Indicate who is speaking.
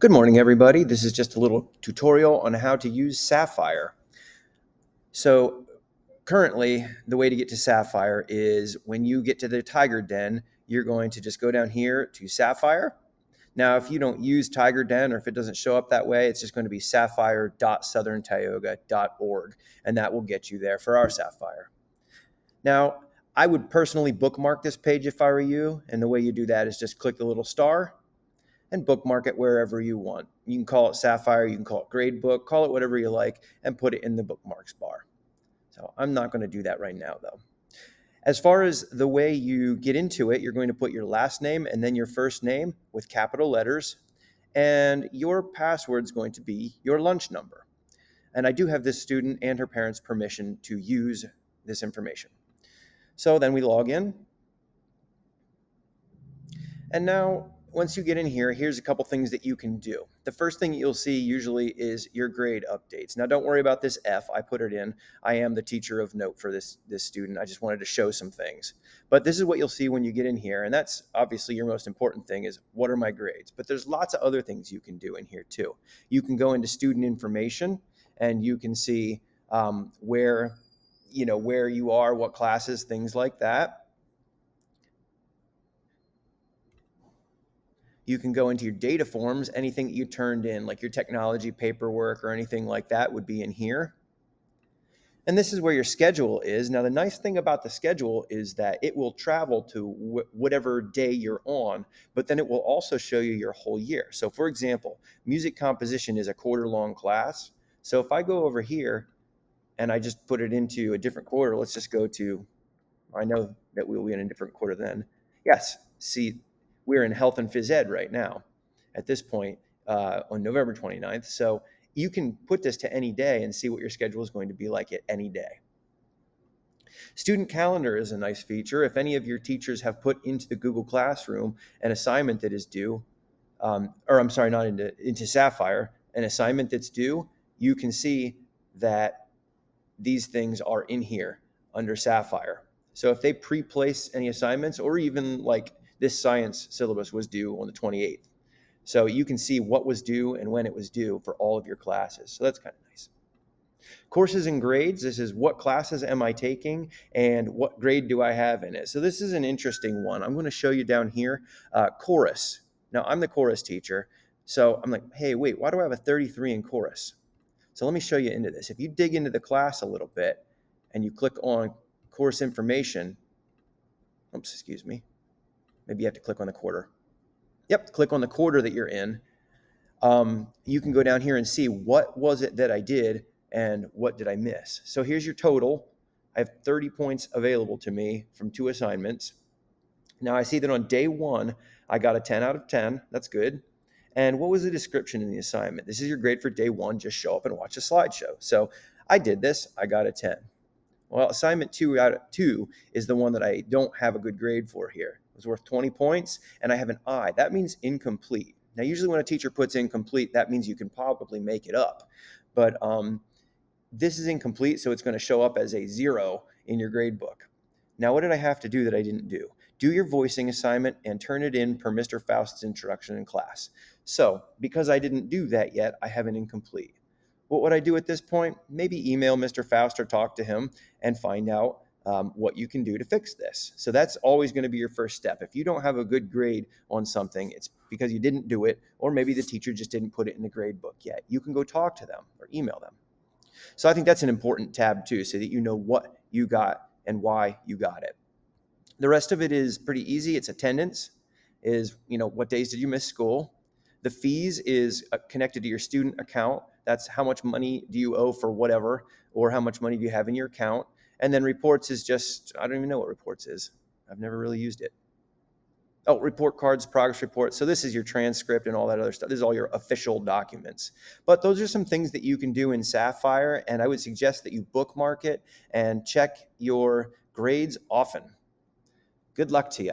Speaker 1: Good morning, everybody. This is just a little tutorial on how to use Sapphire. So currently, the way to get to Sapphire is when you get to the Tiger Den, you're going to just go down here to Sapphire. Now, if you don't use Tiger Den or if it doesn't show up that way, it's just going to be sapphire.southerntioga.org, and that will get you there for our Sapphire. Now, I would personally bookmark this page if I were you, and the way you do that is just click the little star and bookmark it wherever you want. You can call it Sapphire, you can call it Gradebook, call it whatever you like, and put it in the bookmarks bar. So I'm not going to do that right now, though. As far as the way you get into it, you're going to put your last name and then your first name with capital letters, and your password is going to be your lunch number. And I do have this student and her parents' permission to use this information. So then we log in. And now, once you get in here, here's a couple things that you can do. The first thing you'll see usually is your grade updates. Now, don't worry about this F. I put it in. I am the teacher of note for this student. I just wanted to show some things. But this is what you'll see when you get in here. And that's obviously your most important thing is what are my grades? But there's lots of other things you can do in here too. You can go into student information and you can see where you are, what classes, things like that. You can go into your data forms, anything that you turned in, like your technology paperwork or anything like that would be in here. And this is where your schedule is. Now, the nice thing about the schedule is that it will travel to whatever day you're on, but then it will also show you your whole year. So for example, music composition is a quarter-long class. So if I go over here and I just put it into a different quarter, let's just go to, I know that we'll be in a different quarter then. Yes, see, we're in health and phys ed right now at this point on November 29th. So you can put this to any day and see what your schedule is going to be like at any day. Student calendar is a nice feature. If any of your teachers have put into the Google Classroom an assignment that is due, not into Sapphire, an assignment that's due, you can see that these things are in here under Sapphire. So if they pre-place any assignments, or even like this science syllabus was due on the 28th. So you can see what was due and when it was due for all of your classes. So that's kind of nice. Courses and grades, this is what classes am I taking and what grade do I have in it. So this is an interesting one. I'm going to show you down here, chorus. Now I'm the chorus teacher. So I'm like, hey, wait, why do I have a 33 in chorus? So let me show you into this. If you dig into the class a little bit and you click on course information, maybe you have to click on the quarter. Yep, click on the quarter that you're in. You can go down here and see what was it that I did and what did I miss. So here's your total. I have 30 points available to me from 2 assignments. Now I see that on day 1, I got a 10 out of 10. That's good. And what was the description in the assignment? This is your grade for day 1. Just show up and watch a slideshow. So I did this. I got a 10. Well, assignment 2 out of 2 is the one that I don't have a good grade for here. It was worth 20 points, and I have an I. That means incomplete. Now, usually when a teacher puts incomplete, that means you can probably make it up. But this is incomplete, so it's going to show up as a 0 in your grade book. Now, what did I have to do that I didn't do? Do your voicing assignment and turn it in per Mr. Faust's introduction in class. So, because I didn't do that yet, I have an incomplete. What would I do at this point? Maybe email Mr. Faust or talk to him and find out what you can do to fix this. So that's always going to be your first step. If you don't have a good grade on something, it's because you didn't do it, or maybe the teacher just didn't put it in the grade book yet. You can go talk to them or email them. So I think that's an important tab too, so that you know what you got and why you got it. The rest of it is pretty easy. It's attendance, is what days did you miss school. The fees is connected to your student account. That's how much money do you owe for whatever, or how much money do you have in your account. And then reports is just, I don't even know what reports is. I've never really used it. Oh, report cards, progress report. So this is your transcript and all that other stuff. This is all your official documents. But those are some things that you can do in Sapphire, and I would suggest that you bookmark it and check your grades often. Good luck to you.